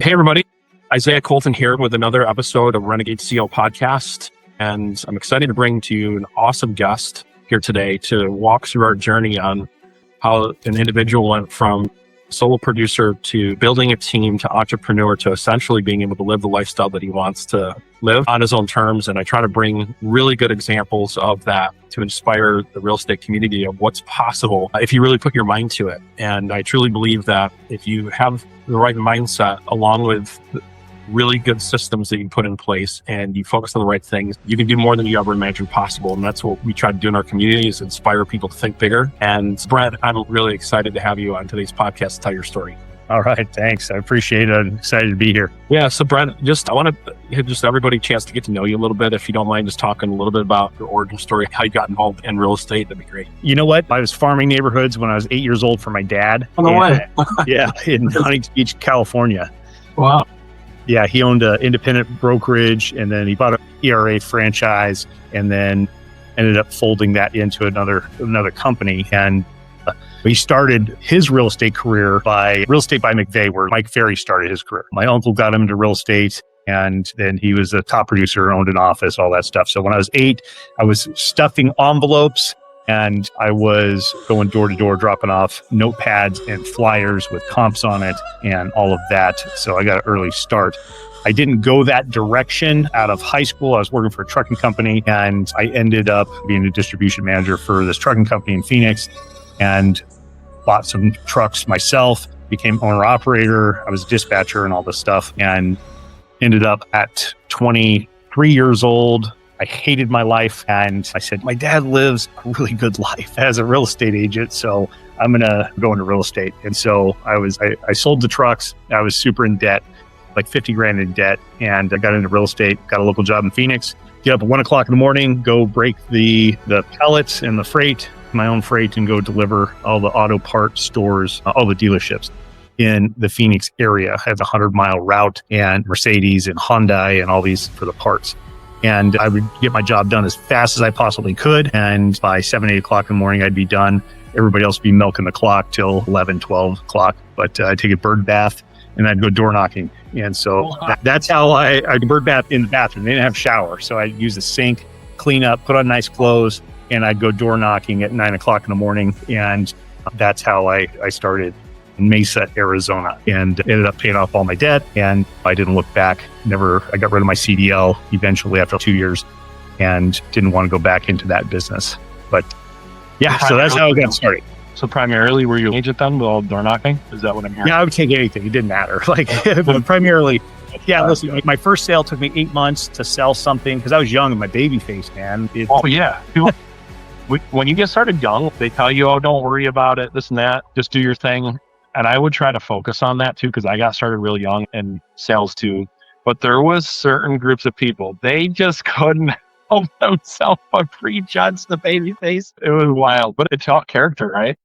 Hey, everybody. Isaiah Colton here with another episode of Renegade CEO Podcast. And I'm excited to bring to you an awesome guest here today to walk through our journey on how an individual went from solo producer to building a team to entrepreneur to essentially being able to live the lifestyle that he wants to live on his own terms. And I try to bring really good examples of that to inspire the real estate community of what's possible if you really put your mind to it. And I truly believe that if you have the right mindset along with really good systems that you put in place and you focus on the right things, you can do more than you ever imagined possible. And that's what we try to do in our community, is inspire people to think bigger. And Brent, I'm really excited to have you on today's podcast to tell your story. All right. Thanks. I appreciate it. I'm excited to be here. Yeah. So Brent, I want to give just everybody a chance to get to know you a little bit. If you don't mind just talking a little bit about your origin story, how you got involved in real estate, that'd be great. You know what? I was farming neighborhoods when I was 8 years old for my dad. On the way. Yeah. In Huntington Beach, California. Wow. Yeah, he owned an independent brokerage, and then he bought an ERA franchise, and then ended up folding that into another company. And he started his real estate career by Real Estate by McVeigh, where Mike Ferry started his career. My uncle got him into real estate, and then he was a top producer, owned an office, all that stuff. So when I was 8, I was stuffing envelopes, and I was going door to door, dropping off notepads and flyers with comps on it and all of that. So I got an early start. I didn't go that direction out of high school. I was working for a trucking company, and I ended up being a distribution manager for this trucking company in Phoenix, and bought some trucks myself, became owner operator. I was a dispatcher and all this stuff, and ended up at 23 years old. I hated my life, and I said, my dad lives a really good life as a real estate agent, so I'm going to go into real estate. And so I sold the trucks. I was super in debt, like 50 grand in debt. And I got into real estate, got a local job in Phoenix, get up at 1 o'clock in the morning, go break the pallets and the freight, my own freight, and go deliver all the auto part stores, all the dealerships in the Phoenix area. I had the 100-mile route, and Mercedes and Hyundai and all these for the parts. And I would get my job done as fast as I possibly could. And by 7, 8 o'clock in the morning, I'd be done. Everybody else would be milking the clock till 11, 12 o'clock. But I'd take a bird bath, and I'd go door knocking. And so that's how I'd bird bath in the bathroom. They didn't have a shower. So I'd use the sink, clean up, put on nice clothes, and I'd go door knocking at 9 o'clock in the morning. And that's how I started in Mesa, Arizona, and ended up paying off all my debt. And I didn't look back. I got rid of my CDL eventually after 2 years, and didn't want to go back into that business. But yeah, so that's how I got started. So primarily, were you an agent then with door knocking? Is that what I'm hearing? Yeah, I would take anything. It didn't matter. But primarily, yeah, listen, my first sale took me 8 months to sell something because I was young and my baby face, man. Oh, yeah. When you get started young, they tell you, oh, don't worry about it, this and that. Just do your thing. And I would try to focus on that too, because I got started really young in sales too. But there was certain groups of people, they just couldn't help themselves but prejudge the baby face. It was wild, but it taught character, right?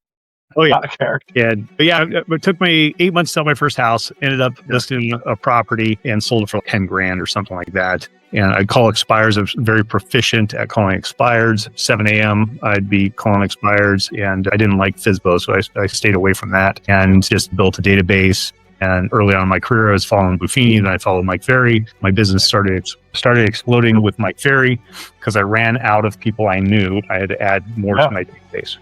Oh yeah, character. Yeah, but yeah, it took me 8 months to sell my first house. Ended up listing a property and sold it for 10 grand or something like that. And I'd call expires. I was very proficient at calling expires. 7 a.m. I'd be calling expires, and I didn't like FSBO, so I stayed away from that and just built a database. And early on in my career, I was following Buffini, then I followed Mike Ferry. My business started exploding with Mike Ferry because I ran out of people I knew. I had to add more to my database.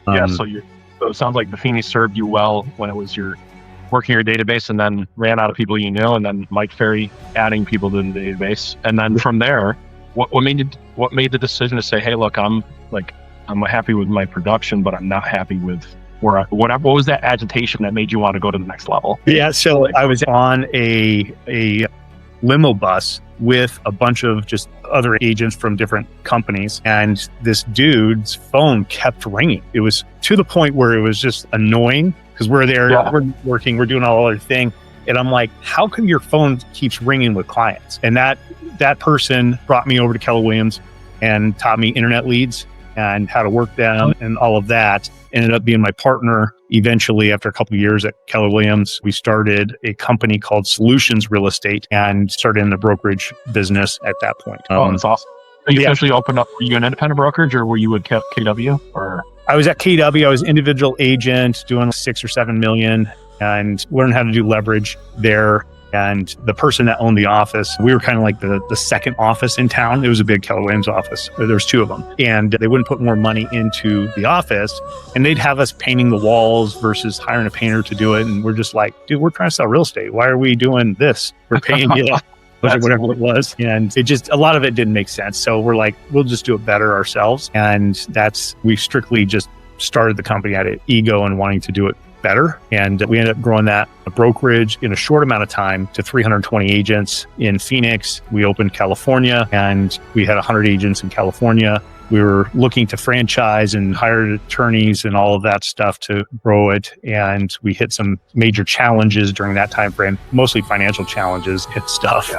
So it sounds like Buffini served you well when it was your working your database, and then ran out of people you knew, and then Mike Ferry adding people to the database. And then from there, what made the decision to say, hey, look, I'm happy with my production, but I'm not happy with what was that agitation that made you want to go to the next level? Yeah, so I was on a limo bus with a bunch of just other agents from different companies, and this dude's phone kept ringing. It was to the point where it was just annoying because we're there, we're working, we're doing all other thing. And I'm like, how come your phone keeps ringing with clients? And that person brought me over to Keller Williams and taught me internet leads and how to work them and all of that. Ended up being my partner. Eventually, after a couple of years at Keller Williams, we started a company called Solutions Real Estate and started in the brokerage business at that point. That's awesome. You officially opened up, were you an independent brokerage or were you with KW? Or I was at KW. I was individual agent doing 6 or 7 million and learned how to do leverage there. And the person that owned the office, we were kind of like the second office in town. It was a big Keller Williams office. There was two of them. And they wouldn't put more money into the office. And they'd have us painting the walls versus hiring a painter to do it. And we're just like, dude, we're trying to sell real estate. Why are we doing this? We're paying you whatever it was. And it just, a lot of it didn't make sense. So we're like, we'll just do it better ourselves. And we strictly just started the company out of ego and wanting to do it better. And we ended up growing that brokerage in a short amount of time to 320 agents in Phoenix. We opened California and we had 100 agents in California. We were looking to franchise and hired attorneys and all of that stuff to grow it. And we hit some major challenges during that time frame, mostly financial challenges and stuff,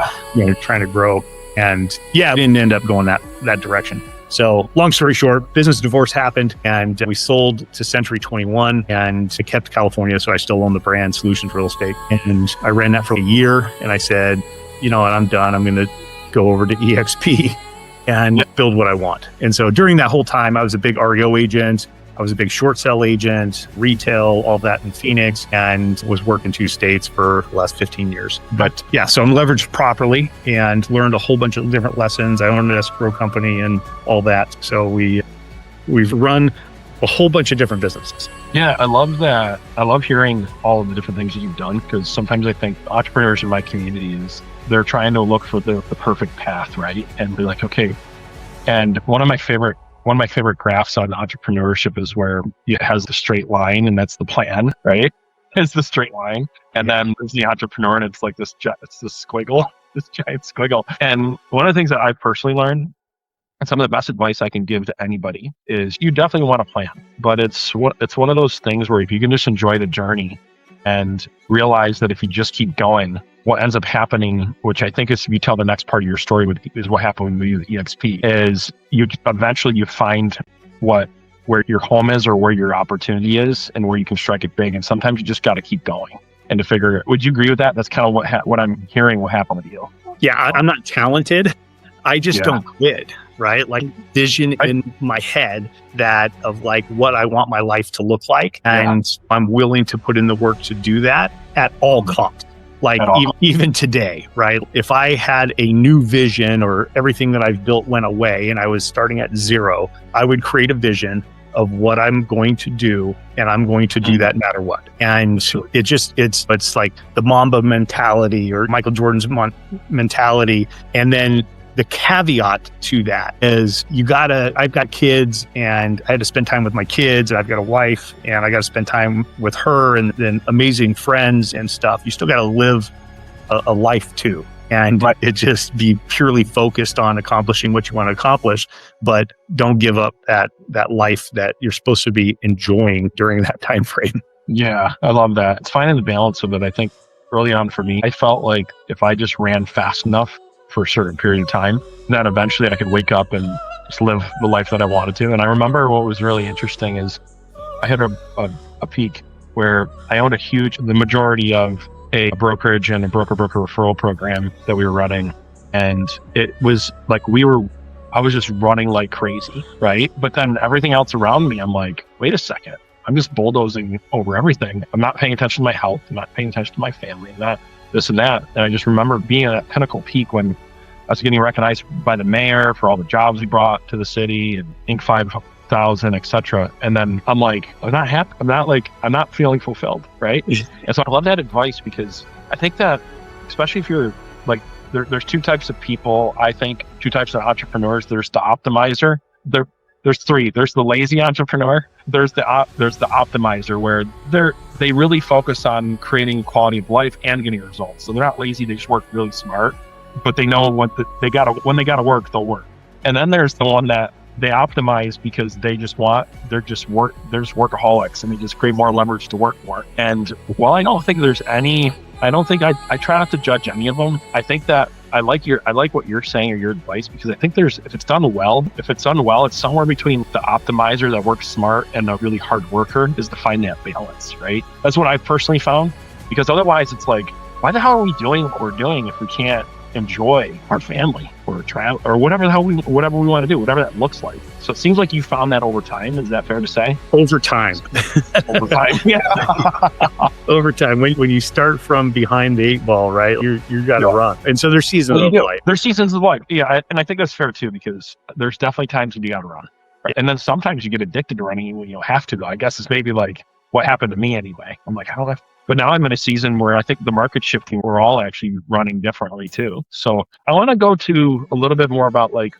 trying to grow. And it didn't end up going that direction. So long story short, business divorce happened and we sold to Century 21 and I kept California. So I still own the brand Solutions Real Estate. And I ran that for a year and I said, you know what, I'm done. I'm going to go over to EXP and build what I want. And so during that whole time, I was a big REO agent. I was a big short sale agent, retail, all that in Phoenix, and was working 2 states for the last 15 years. But so I'm leveraged properly and learned a whole bunch of different lessons. I owned an escrow company and all that. So we've run a whole bunch of different businesses. Yeah, I love that. I love hearing all of the different things that you've done, because sometimes I think entrepreneurs in my community they're trying to look for the perfect path, right? And be like, okay. And one of my favorite graphs on entrepreneurship is where it has the straight line, and that's the plan, right? It's the straight line. And then there's the entrepreneur, and it's like this giant squiggle. And one of the things that I personally learned, and some of the best advice I can give to anybody, is you definitely want a plan, but it's one of those things where if you can just enjoy the journey and realize that if you just keep going, what ends up happening, which I think is, if you tell the next part of your story, is what happened with you with EXP, is you eventually find where your home is or where your opportunity is and where you can strike it big. And sometimes you just got to keep going and to figure. Would you agree with that? That's kind of what I'm hearing what happened with you. Yeah, I'm not talented. I just don't quit, right? Like vision in my head of like what I want my life to look like. And I'm willing to put in the work to do that at all costs. Like even today, right? If I had a new vision or everything that I've built went away and I was starting at zero, I would create a vision of what I'm going to do, and I'm going to do that no matter what. And so it's like the Mamba mentality or Michael Jordan's mentality. And then the caveat to that is I've got kids and I had to spend time with my kids, and I've got a wife and I got to spend time with her and then amazing friends and stuff. You still got to live a life too. And it just be purely focused on accomplishing what you want to accomplish, but don't give up that life that you're supposed to be enjoying during that time frame. Yeah, I love that. It's finding the balance of it. I think early on for me, I felt like if I just ran fast enough for a certain period of time, then eventually I could wake up and just live the life that I wanted to. And I remember what was really interesting is I had a peak where I owned the majority of a brokerage and a broker referral program that we were running. And it was like I was just running like crazy, right? But then everything else around me, I'm like, wait a second, I'm just bulldozing over everything. I'm not paying attention to my health. I'm not paying attention to my family, and this and that. And I just remember being at that pinnacle peak when I was getting recognized by the mayor for all the jobs we brought to the city and Inc. 5000, etc. And then I'm like, I'm not happy. I'm not feeling fulfilled, right? And so I love that advice, because I think that, especially if you're like, there's 2 types of people. I think 2 types of entrepreneurs. There's the optimizer. There's 3. There's the lazy entrepreneur. There's the optimizer, where they really focus on creating quality of life and getting results. So they're not lazy. They just work really smart, but they know when they gotta work, they'll work. And then there's the one that they optimize because they're just workaholics, and they just create more leverage to work more. And while I try not to judge any of them. I think that I like what you're saying, or your advice, because I think if it's done well, it's somewhere between the optimizer that works smart and a really hard worker, is to find that balance, right? That's what I've personally found, because otherwise it's like, why the hell are we doing what we're doing if we can't enjoy our family, or travel or whatever the hell whatever we want to do, whatever that looks like. So it seems like you found that over time. Is that fair to say? Over time. Over time. Yeah. Over time. When you start from behind the 8 ball, right, you got to run. And so there's seasons of life. There's seasons of life. Yeah. And I think that's fair too, because there's definitely times when you got to run. Right. And then sometimes you get addicted to running when you have to, though. I guess it's maybe like what happened to me anyway. I'm like, but now I'm in a season where I think the market's shifting. We're all actually running differently too. So I want to go to a little bit more about, like,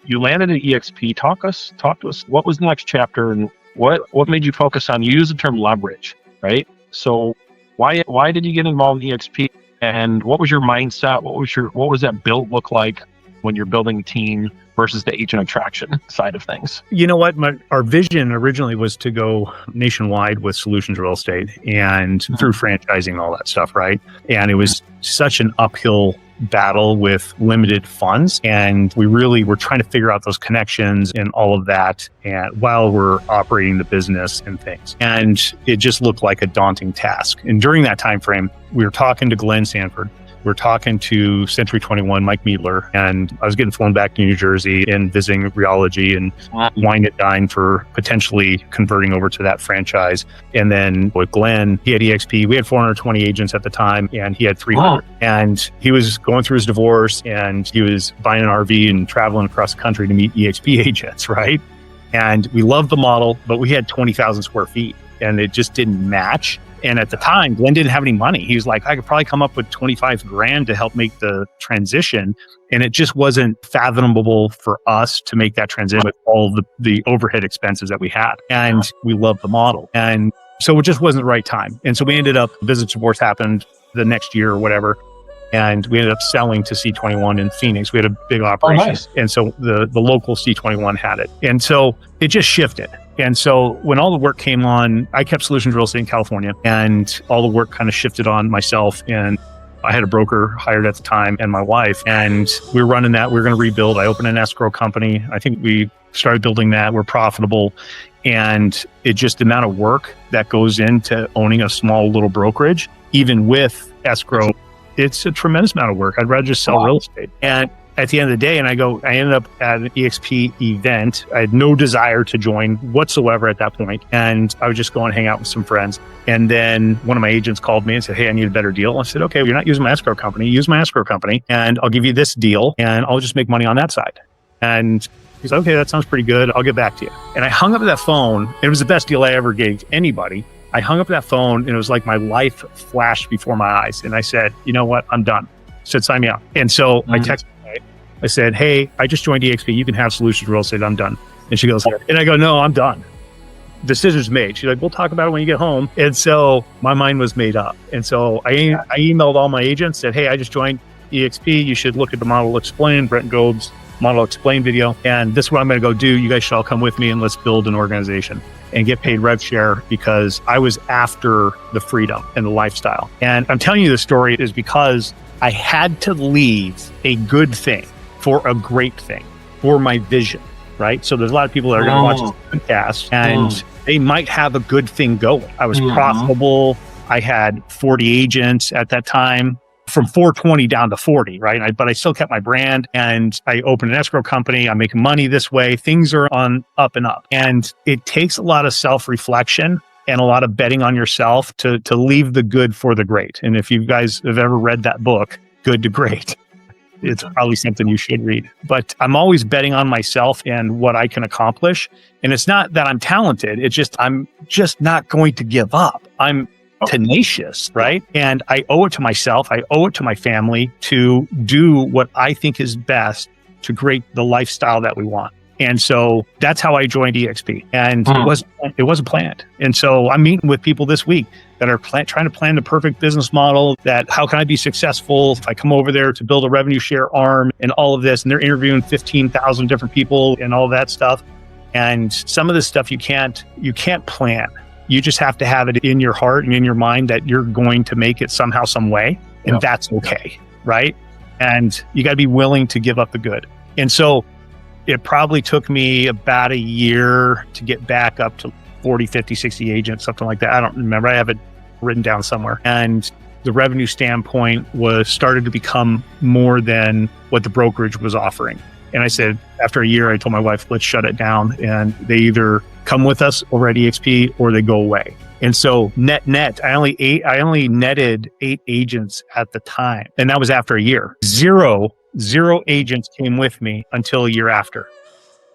you landed at EXP. Talk to us. What was the next chapter, and what made you focus on? You use the term leverage, right? So why did you get involved in EXP, and what was your mindset? What was that build look like when you're building a team versus the agent attraction side of things? You know what? Our vision originally was to go nationwide with solutions real estate and through franchising and all that stuff, right? And it was such an uphill battle with limited funds. And we really were trying to figure out those connections and all of that, and while we're operating the business and things. And it just looked like a daunting task. And during that time frame, we were talking to Glenn Sanford. We're talking to Century 21, Mike Meadler, and I was getting flown back to New Jersey and visiting Reology and wine and dine for potentially converting over to that franchise. And then with Glenn, he had EXP. We had 420 agents at the time, and he had 300. Wow. And he was going through his divorce, and he was buying an RV and traveling across the country to meet EXP agents, right? And we loved the model, but we had 20,000 square feet, and it just didn't match. And at the time, Glenn didn't have any money. He was like, I could probably come up with 25 grand to help make the transition. And it just wasn't fathomable for us to make that transition with all the overhead expenses that we had. And we loved the model. And so it just wasn't the right time. And so we ended up, business divorce happened the next year or whatever. And we ended up selling to C21 in Phoenix. We had a big operation. Oh, nice. And so the local C21 had it. And so it just shifted. And so when all the work came on, I kept Solutions Real Estate in California, and all the work kind of shifted on myself. And I had a broker hired at the time and my wife, and we were running that. We were going to rebuild. I opened an escrow company. I think we started building that. We're profitable. And it just, the amount of work that goes into owning a small little brokerage, even with escrow, it's a tremendous amount of work. I'd rather just sell real estate. And at the end of the day, I ended up at an EXP event. I had no desire to join whatsoever at that point. And I would just go and hang out with some friends. And then one of my agents called me and said, hey, I need a better deal. I said, okay, well, you're not using my escrow company. Use my escrow company, and I'll give you this deal, and I'll just make money on that side. And he said, okay, that sounds pretty good. I'll get back to you. And I hung up that phone. It was the best deal I ever gave anybody. I hung up that phone, and it was like my life flashed before my eyes. And I said, you know what? I'm done. I said, sign me up. And so I texted, I said, hey, I just joined EXP. You can have Solutions Real Estate. I'm done. And she goes, and I go, no, I'm done. Decision's made. She's like, we'll talk about it when you get home. And so my mind was made up. And so I emailed all my agents, said, hey, I just joined EXP. You should look at the Model Explain, Brent Gold's Model Explain video. And this is what I'm going to go do. You guys should all come with me, and let's build an organization and get paid rev share, because I was after the freedom and the lifestyle. And I'm telling you this story is because I had to leave a good thing for a great thing, for my vision, right? So there's a lot of people that are going to watch this podcast, and they might have a good thing going. I was profitable. I had 40 agents at that time, from 420 down to 40, right? But I still kept my brand, and I opened an escrow company. I'm making money this way. Things are on up and up. And it takes a lot of self-reflection and a lot of betting on yourself to leave the good for the great. And if you guys have ever read that book, Good to Great, it's probably something you should read. But I'm always betting on myself and what I can accomplish. And it's not that I'm talented. It's just, I'm just not going to give up. I'm tenacious, right? And I owe it to myself. I owe it to my family to do what I think is best to create the lifestyle that we want. And so that's how I joined EXP. And it wasn't planned. And so I'm meeting with people this week that are trying to plan the perfect business model, that how can I be successful if I come over there to build a revenue share arm and all of this. And they're interviewing 15,000 different people and all that stuff. And some of this stuff you can't plan. You just have to have it in your heart and in your mind that you're going to make it somehow, some way. And that's okay, right? And you got to be willing to give up the good. And so it probably took me about a year to get back up to 40, 50, 60 agents, something like that. I don't remember. I have it written down somewhere. And the revenue standpoint was started to become more than what the brokerage was offering. And I said, after a year, I told my wife, let's shut it down. And they either come with us over at EXP or they go away. And so net, I only netted 8 agents at the time. And that was after a year. Zero agents came with me until a year after.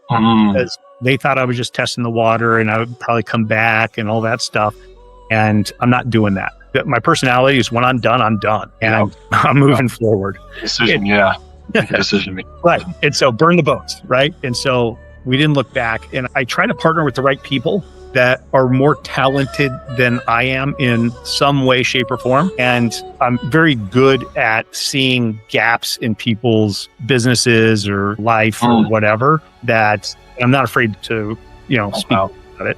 Because they thought I was just testing the water and I would probably come back and all that stuff. And I'm not doing that. My personality is when I'm done. And I'm moving forward. Decision, decision. Right. And so burn the boats, right? And so we didn't look back. And I try to partner with the right people that are more talented than I am in some way, shape, or form. And I'm very good at seeing gaps in people's businesses or life or whatever that I'm not afraid to, speak about it.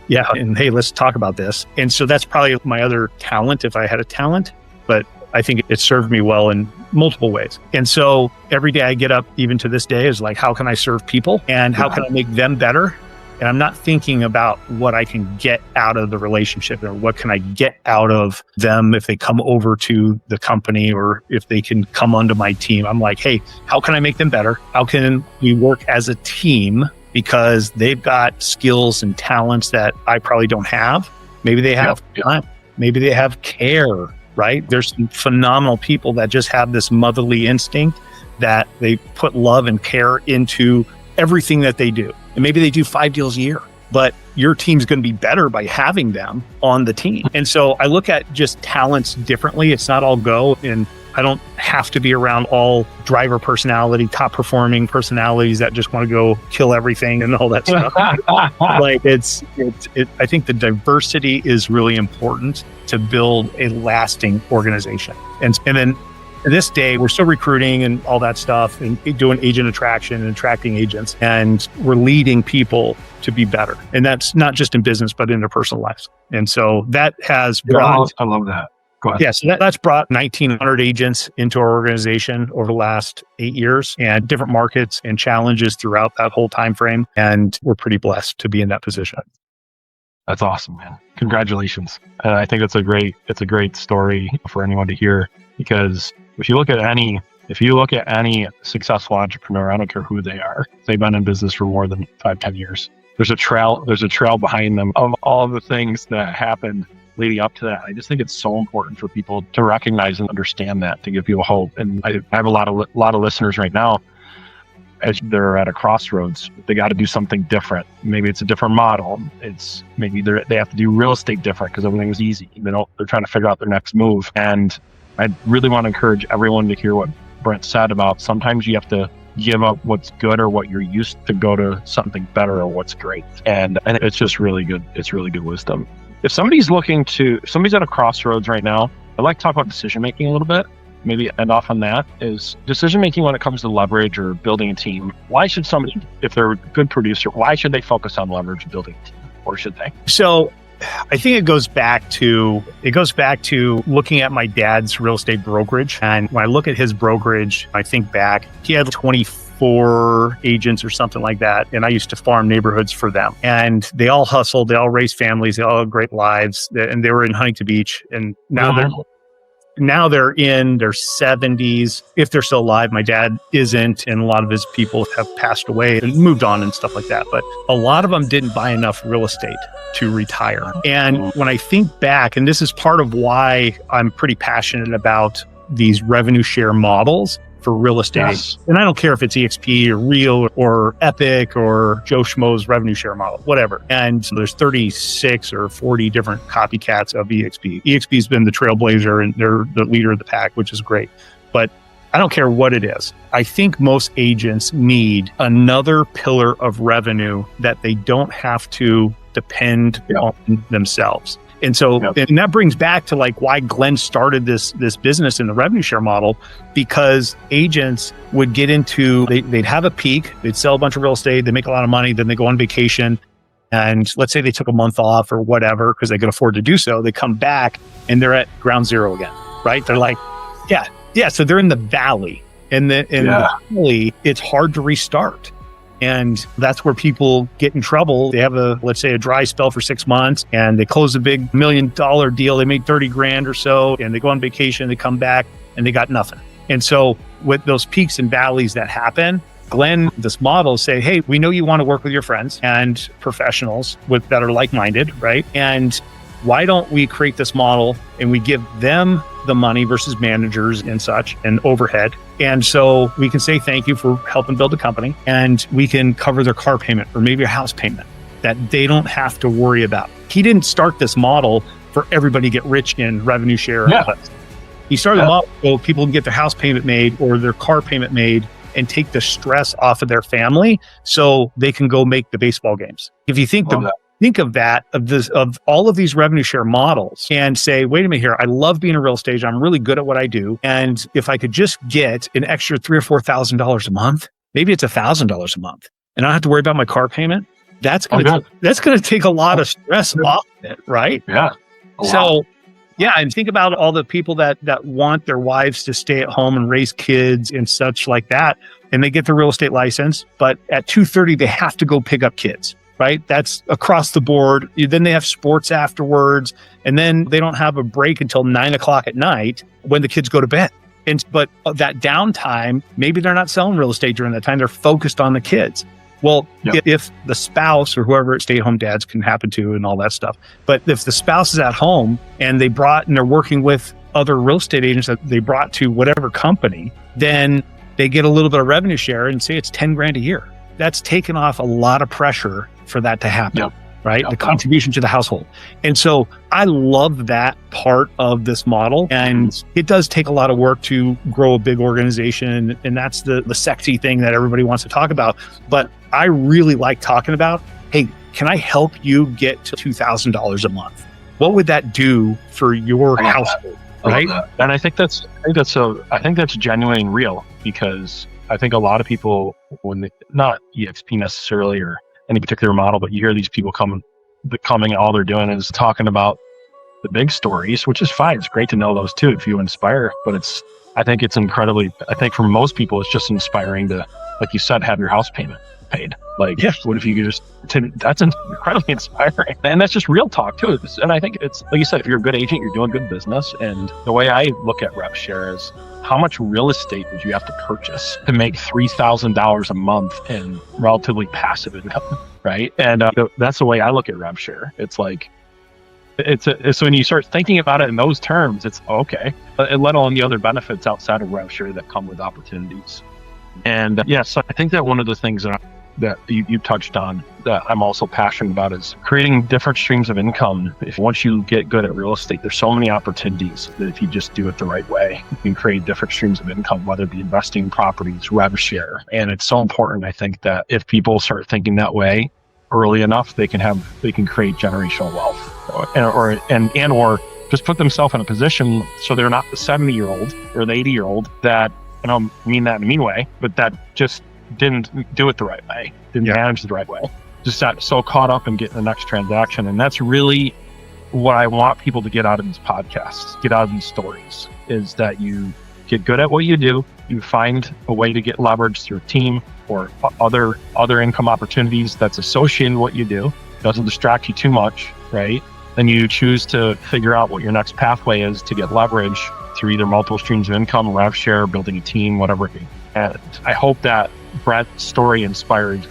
Yeah. And hey, let's talk about this. And so that's probably my other talent if I had a talent, but I think it served me well in multiple ways. And so every day I get up, even to this day, is like, how can I serve people and how can I make them better? And I'm not thinking about what I can get out of the relationship or what can I get out of them if they come over to the company or if they can come onto my team. I'm like, hey, how can I make them better? How can we work as a team? Because they've got skills and talents that I probably don't have. Maybe they have time. Maybe they have care, right? There's some phenomenal people that just have this motherly instinct that they put love and care into everything that they do. And maybe they do 5 deals a year, but your team's going to be better by having them on the team. And so I look at just talents differently. It's not all go. And I don't have to be around all driver personality, top performing personalities that just want to go kill everything and all that stuff. I think the diversity is really important to build a lasting organization. And then to this day, we're still recruiting and all that stuff and doing agent attraction and attracting agents. And we're leading people to be better. And that's not just in business, but in their personal lives. And so that has brought... I love that. Go ahead. Yeah, so that's brought 1,900 agents into our organization over the last 8 years and different markets and challenges throughout that whole time frame. And we're pretty blessed to be in that position. That's awesome, man. Congratulations. And I think it's a great story for anyone to hear, because if you look at any successful entrepreneur, I don't care who they are, they've been in business for more than 5-10 years. There's a trail behind them of all the things that happened leading up to that. I just think it's so important for people to recognize and understand that, to give people hope. And I have a lot of listeners right now, as they're at a crossroads, they got to do something different. Maybe it's a different model. It's maybe they have to do real estate different because everything's easy. They're trying to figure out their next move. And I really want to encourage everyone to hear what Brent said about sometimes you have to give up what's good or what you're used to go to something better or what's great. And it's just really good. It's really good wisdom. If somebody's at a crossroads right now, I'd like to talk about decision-making a little bit. Maybe end off on that is decision-making when it comes to leverage or building a team. Why should somebody, if they're a good producer, why should they focus on leverage and building a team? Or should they? So I think it goes back to looking at my dad's real estate brokerage. And when I look at his brokerage, I think back, he had 24 agents or something like that. And I used to farm neighborhoods for them. And they all hustled, they all raised families, they all had great lives. And they were in Huntington Beach. And now they're in their 70s, if they're still alive. My dad isn't, and a lot of his people have passed away and moved on and stuff like that. But a lot of them didn't buy enough real estate to retire. And when I think back, and this is part of why I'm pretty passionate about these revenue share models for real estate. Yes. And I don't care if it's EXP or Real or Epic or Joe Schmo's revenue share model, whatever. And so there's 36 or 40 different copycats of EXP. EXP's been the trailblazer and they're the leader of the pack, which is great. But I don't care what it is. I think most agents need another pillar of revenue that they don't have to depend on themselves. And so, and that brings back to like why Glenn started this business in the revenue share model, because agents would get into, they'd have a peak, they'd sell a bunch of real estate, they make a lot of money, then they go on vacation. And let's say they took a month off or whatever, because they could afford to do so. They come back and they're at ground zero again, right? They're like, yeah. So they're in the valley, and the valley, it's hard to restart. And that's where people get in trouble. They have let's say a dry spell for 6 months and they close a big $1 million deal. They made 30 grand or so and they go on vacation, they come back and they got nothing. And so with those peaks and valleys that happen, Glenn, this model say, hey, we know you want to work with your friends and professionals that are like-minded, right? And why don't we create this model and we give them the money versus managers and such and overhead. And so we can say thank you for helping build a company and we can cover their car payment or maybe a house payment that they don't have to worry about. He didn't start this model for everybody to get rich in revenue share. Yeah. He started the model so people can get their house payment made or their car payment made and take the stress off of their family so they can go make the baseball games. If you think of all of these revenue share models and say, wait a minute here, I love being a real estate agent. I'm really good at what I do. And if I could just get an extra $3,000 or $4,000 a month, maybe it's $1,000 a month and I don't have to worry about my car payment. That's going to take a lot of stress off it, right? Yeah. Yeah, and think about all the people that want their wives to stay at home and raise kids and such like that, and they get their real estate license, but at 2:30 they have to go pick up kids, right? That's across the board. Then they have sports afterwards, and then they don't have a break until 9:00 at night when the kids go to bed. But that downtime, maybe they're not selling real estate during that time. They're focused on the kids. Well, if the spouse or whoever stay-at-home dads can happen to and all that stuff, but if the spouse is at home and they're working with other real estate agents that they brought to whatever company, then they get a little bit of revenue share and say it's 10 grand a year. That's taken off a lot of pressure for that to happen, right? The contribution to the household. And so I love that part of this model. And it does take a lot of work to grow a big organization. And that's the sexy thing that everybody wants to talk about. But I really like talking about, hey, can I help you get to $2,000 a month? What would that do for your household? Right. And I think that's genuine and real, because I think a lot of people, not EXP necessarily or any particular model, but you hear these people coming, all they're doing is talking about the big stories, which is fine. It's great to know those too if you inspire, but I think for most people, it's just inspiring to, like you said, have your house payment paid. Like, what if you could that's incredibly inspiring. And that's just real talk too. And I think it's, like you said, if you're a good agent, you're doing good business. And the way I look at rev share is, how much real estate would you have to purchase to make $3,000 a month in relatively passive income, right? And that's the way I look at rev share. It's like, it's when you start thinking about it in those terms, it's okay. But let alone the other benefits outside of rev share that come with opportunities. And so I think that one of the things that you touched on that I'm also passionate about is creating different streams of income. Once you get good at real estate, there's so many opportunities that if you just do it the right way, you can create different streams of income, whether it be investing in properties, rev share. And it's so important, I think, that if people start thinking that way early enough, they can create generational wealth or just put themselves in a position so they're not the 70-year-old or the 80-year-old that, I don't mean that in a mean way, but that just didn't do it the right way, didn't manage the right way, just got so caught up in getting the next transaction. And that's really what I want people to get out of these podcasts, get out of these stories, is that you get good at what you do, you find a way to get leverage through a team or other income opportunities that's associated with what you do, doesn't distract you too much, right? Then you choose to figure out what your next pathway is to get leverage through either multiple streams of income, rev share, building a team, whatever it be. And I hope that Brent's story inspired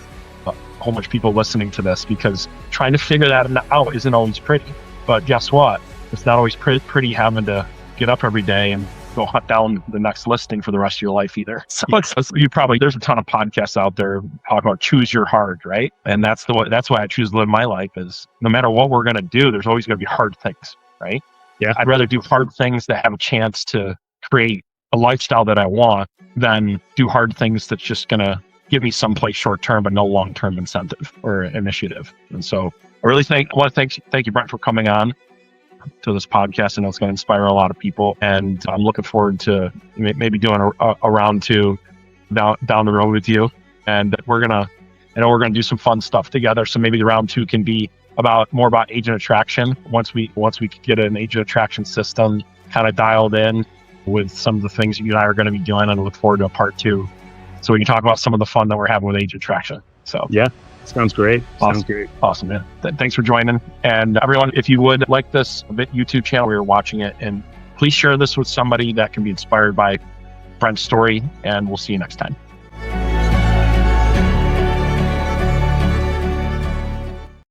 a whole bunch of people listening to this, because trying to figure that out isn't always pretty. But guess what? It's not always pretty having to get up every day and go hunt down the next listing for the rest of your life either. So there's a ton of podcasts out there talking about choose your hard, right? And that's why I choose to live my life, is no matter what we're going to do, there's always going to be hard things, right? Yeah. I'd rather do hard things that have a chance to create a lifestyle that I want than do hard things that's just going to give me someplace short-term, but no long-term incentive or initiative. And so I really want to thank you, Brent, for coming on to this podcast. I know it's going to inspire a lot of people, and I'm looking forward to maybe doing a round two down the road with you. And we're going to do some fun stuff together. So maybe the round two can be more about agent attraction. Once we get an agent attraction system kind of dialed in with some of the things that you and I are going to be doing, and look forward to a part two, so we can talk about some of the fun that we're having with agent attraction. So yeah, sounds great. Awesome. Sounds great. Awesome, man. Thanks for joining. And everyone, if you would like this YouTube channel, we are watching it, and please share this with somebody that can be inspired by Brent's story, and we'll see you next time.